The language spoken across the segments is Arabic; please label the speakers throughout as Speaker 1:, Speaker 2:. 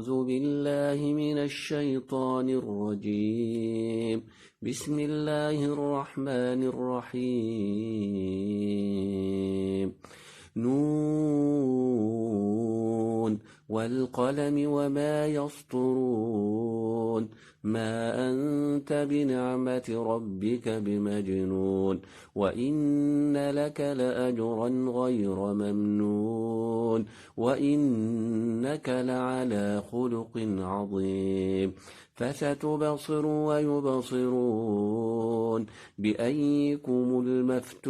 Speaker 1: أعوذ بالله من الشيطان الرجيم. بسم الله الرحمن الرحيم. نون والقلم وما يسطرون. ما أنت بنعمة ربك بمجنون. وإن لك لأجرا غير ممنون. وإنك لعلى خلق عظيم. فستبصر ويبصرون بأيكم المفتون.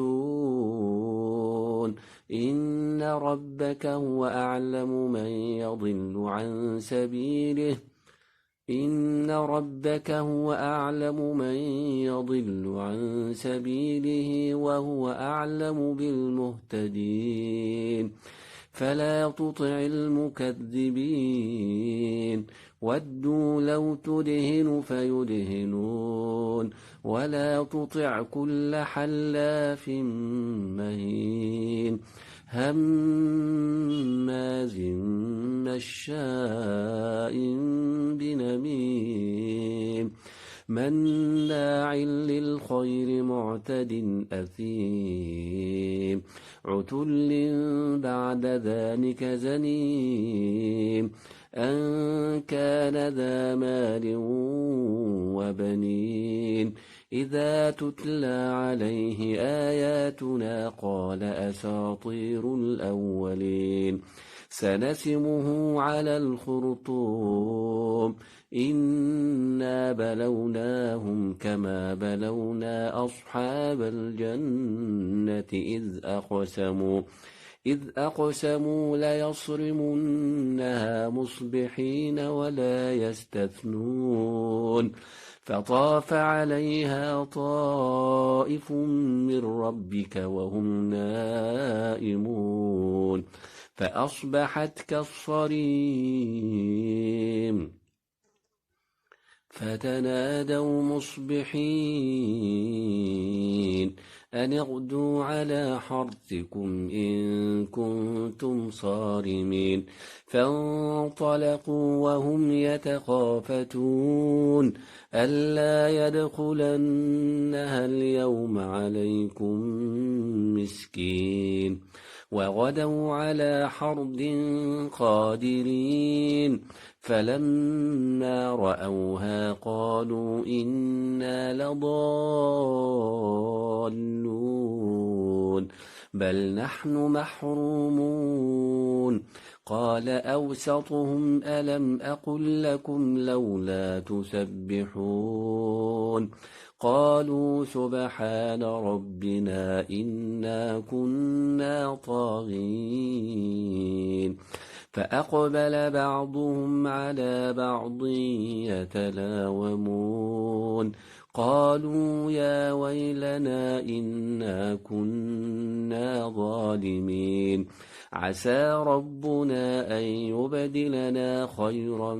Speaker 1: إن ربك هو أعلم من يضل عن سبيله. إن ربك هو أعلم من يضل عن سبيله وهو أعلم بالمهتدين. فلا تطع المكذبين. ودوا لو تدهن فيدهنون. ولا تطع كل حلاف مهين هماز مشاء بنميم مناع للخير معتد أثيم عتل بعد ذلك زنيم أن كان ذا مال وبنين. إذا تتلى عليه آياتنا قال أساطير الأولين. سنسمه على الخرطوم. إنا بلوناهم كما بلونا أصحاب الجنة إذ أقسموا ليصرمنها مصبحين ولا يستثنون. فطاف عليها طائف من ربك وهم نائمون فأصبحت كالصريم. فتنادوا مصبحين أن اغدوا على حرثكم إن كنتم صارمين. فانطلقوا وهم يتخافتون ألا يدخلنها اليوم عليكم مسكين. وغدوا على حرد قادرين. فلما رأوها قالوا إنا لضالون بل نحن محرومون. قال أوسطهم ألم أقل لكم لولا تسبحون. قالوا سبحان ربنا إنا كنا طاغين. فأقبل بعضهم على بعض يتلاومون قالوا يا ويلنا إنا كنا ظالمين. عسى ربنا أن يبدلنا خيرا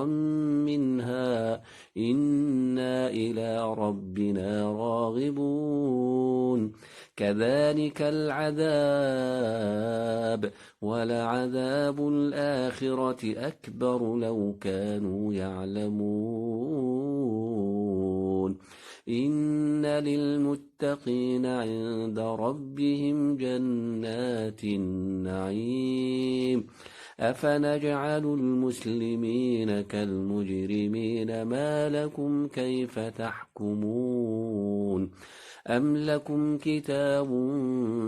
Speaker 1: منها إنا إلى ربنا راغبون. كذلك العذاب ولعذاب الآخرة أكبر لو كانوا يعلمون. إن للمتقين عند ربهم جنات النعيم. أفنجعل المسلمين كالمجرمين ما لكم كيف تحكمون. أم لكم كتاب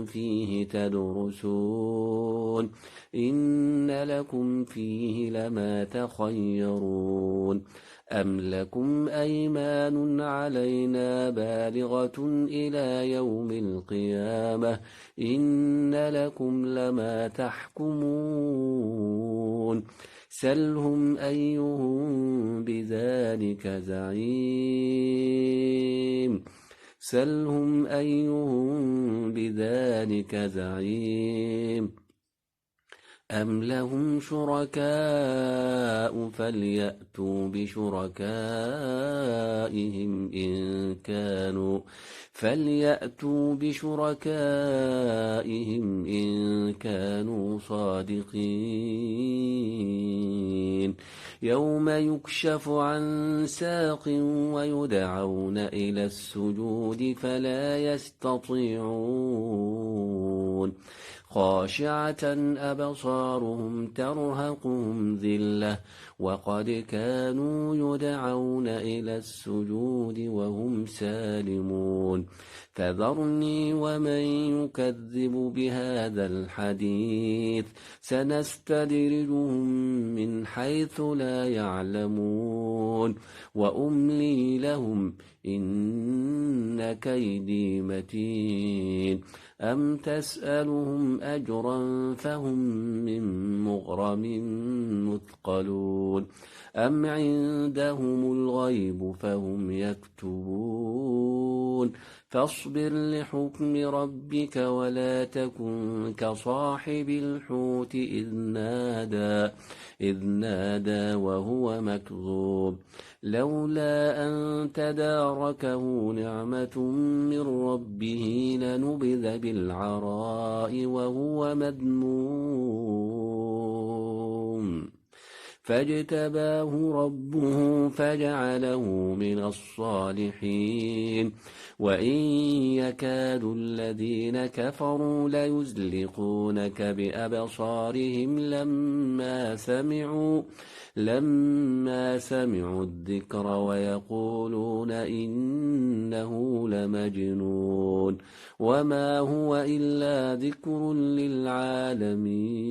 Speaker 1: فيه تدرسون إن لكم فيه لما تخيرون. أم لكم أيمان علينا بالغة إلى يوم القيامة إن لكم لما تحكمون. سلهم أيهم بذلك زعيم. أم لهم شركاء فليأتوا بشركائهم إن كانوا صادقين يوم يكشف عن ساق ويدعون إلى السجود فلا يستطيعون خاشعة أبصارهم ترهقهم ذلة وقد كانوا يدعون إلى السجود وهم سالمون فذرني ومن يكذب بهذا الحديث سنستدرجهم من حيث لا يعلمون وأملي لهم إن كيدي متين أم تسألهم أجرا فهم من مغرم مثقلون أم عندهم الغيب فهم يكتبون فاصبر لحكم ربك ولا تكن كصاحب الحوت إذ نادى وهو مكذوب لولا أن تداركه نعمة من ربه لنبذ بالعراء وهو مذموم فاجتباه ربه فجعله من الصالحين وإن يكاد الذين كفروا ليزلقونك بأبصارهم لما سمعوا الذكر ويقولون إنه لمجنون وما هو إلا ذكر للعالمين